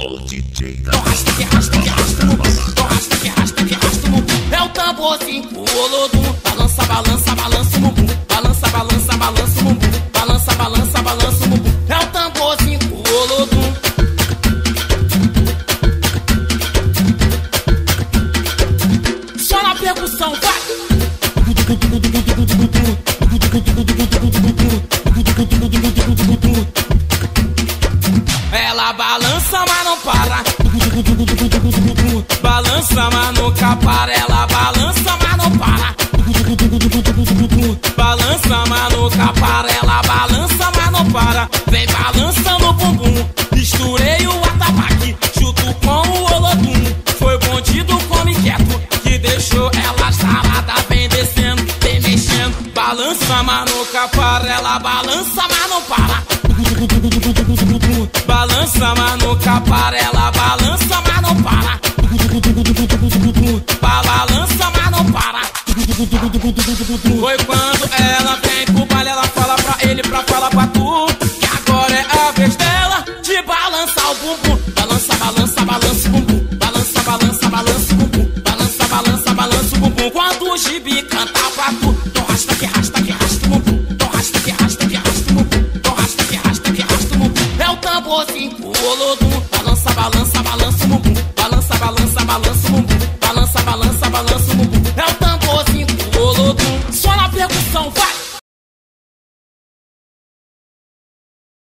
O DJ da Arrasta que arrasta que arrasta no bumbum. Arrasta que arrasta que arrasta no bumbum. É o tamborzinho olodum. Balança, balança, balança o bumbum. Balança, balança, balança o bumbum. Balança, balança, balança o bumbum. É o tamborzinho olodum. Só na percussão, vai! Ela balança, mas não para. Balança, mas nunca para. Ela balança, mas não para. Balança, mas nunca para. Ela balança, mas não para. Vem balançando o bumbum. Misturei o atabaque junto com o olodum. Foi bandido come quieto que deixou ela sarada. Vem descendo, vem mexendo. Balança, mas nunca para. Ela balança, mas não para. Balança, mas nunca para. Ela balança, mas não para. Balança, mas não para. Foi quando ela vem pro baile. Ela fala pra ele pra falar pra tu que agora é a vez dela de balançar o bumbum. Balança, balança, balança o bumbum. Balança, balança, balança o bumbum. Balança, balança, balança o bumbum. Quando o gibi canta pra tu, então rasta que rasta que rasta o bumbum. Então rasta que rasta que rasta o bumbum. Então rasta que rasta que rasta o bumbum. É o tamborzinho, o olodum. Balança, balança, balança o bumbum.